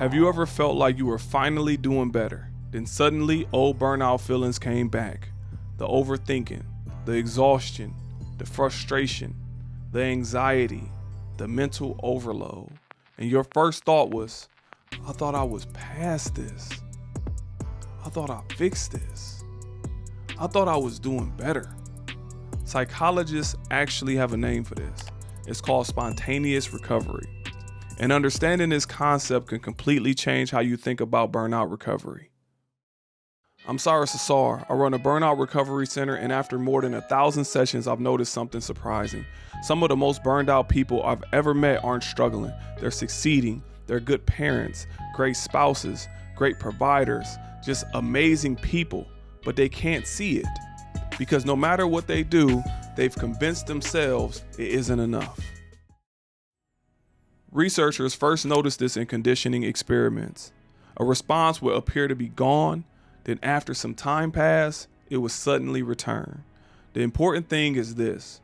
Have you ever felt like you were finally doing better, then suddenly old burnout feelings came back? The overthinking, the exhaustion, the frustration, the anxiety, the mental overload. And your first thought was, I thought I was past this. I thought I fixed this. I thought I was doing better. Psychologists actually have a name for this. It's called spontaneous recovery. And understanding this concept can completely change how you think about burnout recovery. I'm Cyrus Ausar. I run a burnout recovery center, and after more than 1,000 sessions, I've noticed something surprising. Some of the most burned out people I've ever met aren't struggling. They're succeeding. They're good parents, great spouses, great providers, just amazing people, but they can't see it because no matter what they do, they've convinced themselves it isn't enough. Researchers first noticed this in conditioning experiments. A response would appear to be gone, then after some time passed, it would suddenly return. The important thing is this: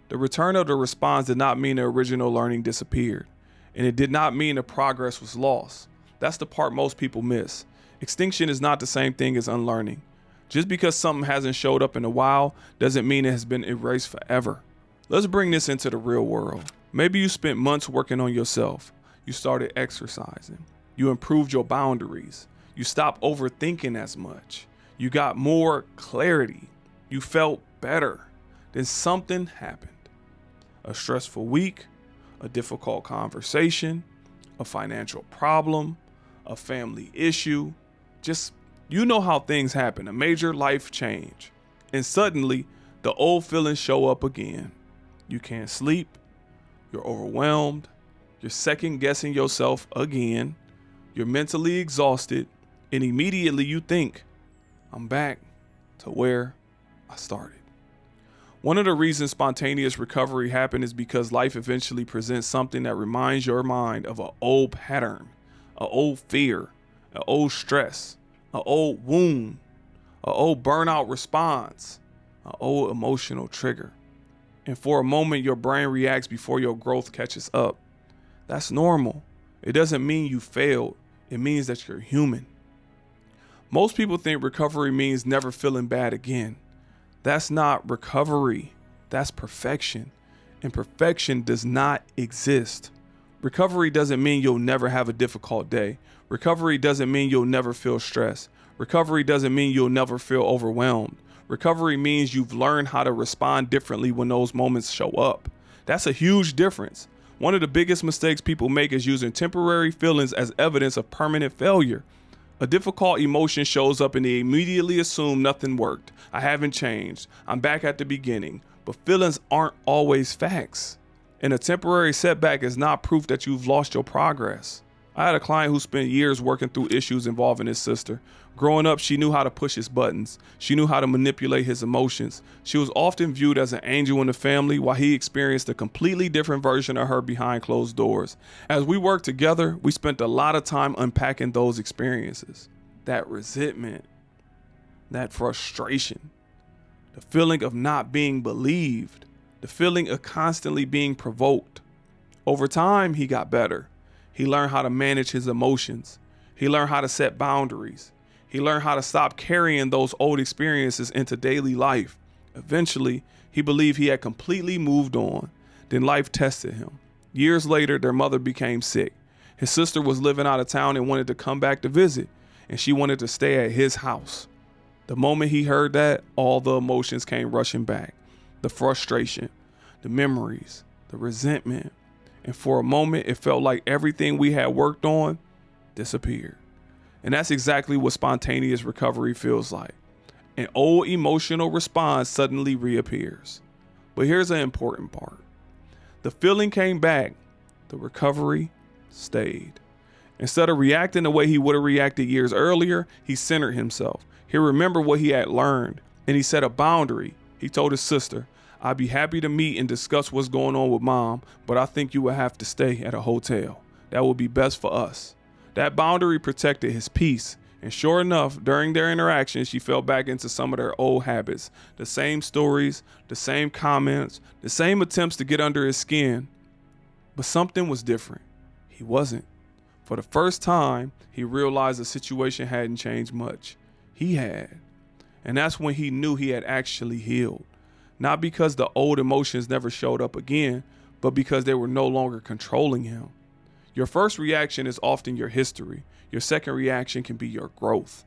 the return of the response did not mean the original learning disappeared, and it did not mean the progress was lost. That's the part most people miss. Extinction is not the same thing as unlearning. Just because something hasn't showed up in a while doesn't mean it has been erased forever. Let's bring this into the real world. Maybe you spent months working on yourself. You started exercising. You improved your boundaries. You stopped overthinking as much. You got more clarity. You felt better. Then something happened. A stressful week, a difficult conversation, a financial problem, a family issue. Just, you know how things happen, a major life change. And suddenly, the old feelings show up again. You can't sleep. You're overwhelmed. You're second guessing yourself again. You're mentally exhausted. And immediately you think, I'm back to where I started. One of the reasons spontaneous recovery happens is because life eventually presents something that reminds your mind of an old pattern, an old fear, an old stress, an old wound, an old burnout response, an old emotional trigger. And for a moment, your brain reacts before your growth catches up. That's normal. It doesn't mean you failed. It means that you're human. Most people think recovery means never feeling bad again. That's not recovery. That's perfection. And perfection does not exist. Recovery doesn't mean you'll never have a difficult day. Recovery doesn't mean you'll never feel stress. Recovery doesn't mean you'll never feel overwhelmed. Recovery means you've learned how to respond differently when those moments show up. That's a huge difference. One of the biggest mistakes people make is using temporary feelings as evidence of permanent failure. A difficult emotion shows up and they immediately assume nothing worked. I haven't changed. I'm back at the beginning. But feelings aren't always facts. And a temporary setback is not proof that you've lost your progress. I had a client who spent years working through issues involving his sister. Growing up, she knew how to push his buttons. She knew how to manipulate his emotions. She was often viewed as an angel in the family while he experienced a completely different version of her behind closed doors. As we worked together, we spent a lot of time unpacking those experiences. That resentment, that frustration, the feeling of not being believed, the feeling of constantly being provoked. Over time, he got better. He learned how to manage his emotions. He learned how to set boundaries. He learned how to stop carrying those old experiences into daily life. Eventually, he believed he had completely moved on. Then life tested him. Years later, their mother became sick. His sister was living out of town and wanted to come back to visit, and she wanted to stay at his house. The moment he heard that, all the emotions came rushing back. The frustration, the memories, the resentment. And for a moment, it felt like everything we had worked on disappeared. And that's exactly what spontaneous recovery feels like. An old emotional response suddenly reappears. But here's an important part. The feeling came back. The recovery stayed. Instead of reacting the way he would have reacted years earlier, he centered himself. He remembered what he had learned, and he set a boundary. He told his sister, I'd be happy to meet and discuss what's going on with mom, but I think you would have to stay at a hotel. That would be best for us. That boundary protected his peace, and sure enough, during their interaction, she fell back into some of their old habits. The same stories, the same comments, the same attempts to get under his skin. But something was different. He wasn't. For the first time, he realized the situation hadn't changed much. He had. And that's when he knew he had actually healed. Not because the old emotions never showed up again, but because they were no longer controlling him. Your first reaction is often your history. Your second reaction can be your growth.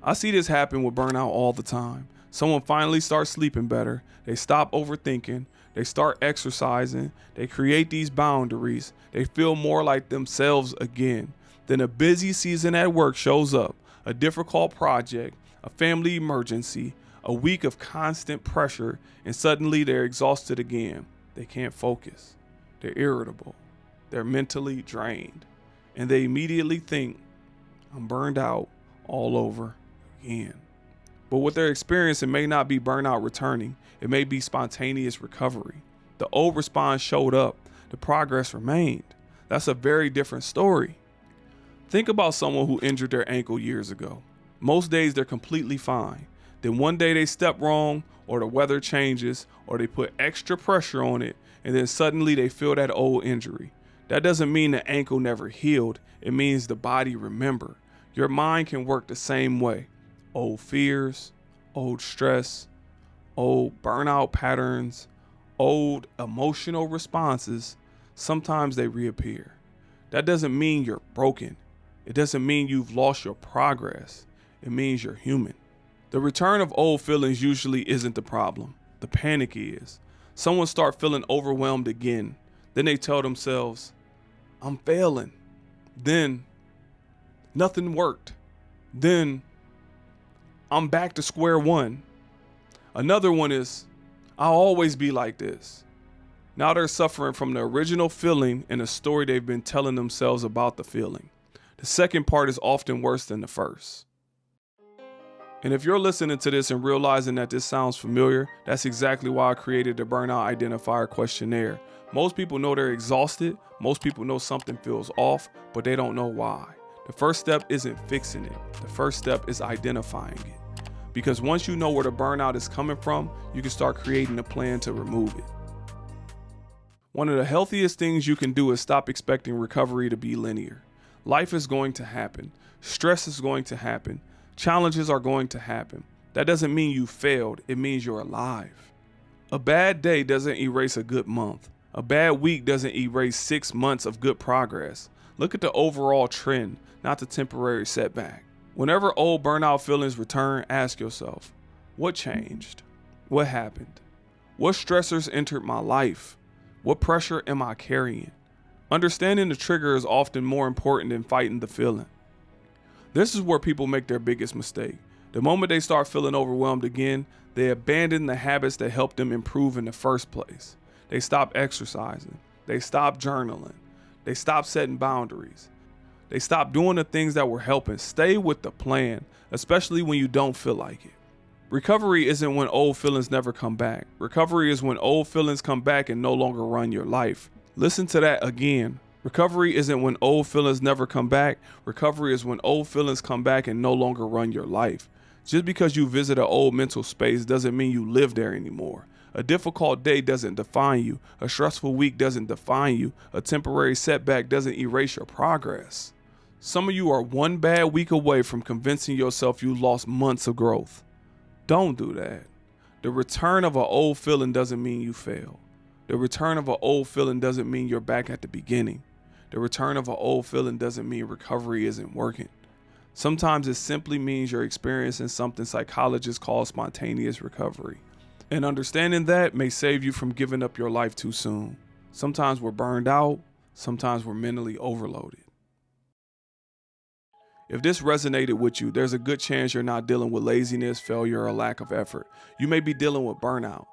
I see this happen with burnout all the time. Someone finally starts sleeping better. They stop overthinking. They start exercising. They create these boundaries. They feel more like themselves again. Then a busy season at work shows up, a difficult project, a family emergency, a week of constant pressure, and suddenly they're exhausted again. They can't focus. They're irritable. They're mentally drained. And they immediately think, I'm burned out all over again. But what they're experiencing may not be burnout returning. It may be spontaneous recovery. The old response showed up. The progress remained. That's a very different story. Think about someone who injured their ankle years ago. Most days they're completely fine. Then one day they step wrong, or the weather changes, or they put extra pressure on it, and then suddenly they feel that old injury. That doesn't mean the ankle never healed. It means the body remembered. Your mind can work the same way. Old fears, old stress, old burnout patterns, old emotional responses, sometimes they reappear. That doesn't mean you're broken. It doesn't mean you've lost your progress. It means you're human. The return of old feelings usually isn't the problem. The panic is. Someone starts feeling overwhelmed again. Then they tell themselves, I'm failing. Then nothing worked. Then I'm back to square one. Another one is, I'll always be like this. Now they're suffering from the original feeling and a story they've been telling themselves about the feeling. The second part is often worse than the first. And if you're listening to this and realizing that this sounds familiar, that's exactly why I created the Burnout Identifier Questionnaire. Most people know they're exhausted. Most people know something feels off, but they don't know why. The first step isn't fixing it. The first step is identifying it. Because once you know where the burnout is coming from, you can start creating a plan to remove it. One of the healthiest things you can do is stop expecting recovery to be linear. Life is going to happen. Stress is going to happen. Challenges are going to happen. That doesn't mean you failed. It means you're alive. A bad day doesn't erase a good month. A bad week doesn't erase 6 months of good progress. Look at the overall trend, not the temporary setback. Whenever old burnout feelings return, ask yourself, what changed? What happened? What stressors entered my life? What pressure am I carrying? Understanding the trigger is often more important than fighting the feeling. This is where people make their biggest mistake. The moment they start feeling overwhelmed again, they abandon the habits that helped them improve in the first place. They stop exercising. They stop journaling. They stop setting boundaries. They stop doing the things that were helping. Stay with the plan, especially when you don't feel like it. Recovery isn't when old feelings never come back. Recovery is when old feelings come back and no longer run your life. Listen to that again. Recovery isn't when old feelings never come back. Recovery is when old feelings come back and no longer run your life. Just because you visit an old mental space doesn't mean you live there anymore. A difficult day doesn't define you. A stressful week doesn't define you. A temporary setback doesn't erase your progress. Some of you are one bad week away from convincing yourself you lost months of growth. Don't do that. The return of an old feeling doesn't mean you failed. The return of an old feeling doesn't mean you're back at the beginning. The return of an old feeling doesn't mean recovery isn't working. Sometimes it simply means you're experiencing something psychologists call spontaneous recovery. And understanding that may save you from giving up your life too soon. Sometimes we're burned out. Sometimes we're mentally overloaded. If this resonated with you, there's a good chance you're not dealing with laziness, failure, or lack of effort. You may be dealing with burnout.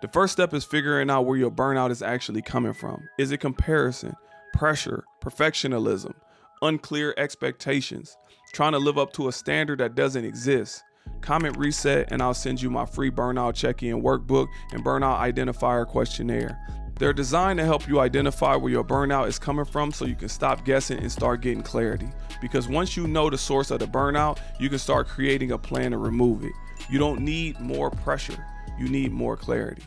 The first step is figuring out where your burnout is actually coming from. Is it comparison, pressure, perfectionism, unclear expectations, trying to live up to a standard that doesn't exist? Comment reset and I'll send you my free burnout check-in workbook and burnout identifier questionnaire. They're designed to help you identify where your burnout is coming from so you can stop guessing and start getting clarity. Because once you know the source of the burnout, you can start creating a plan to remove it. You don't need more pressure. You need more clarity.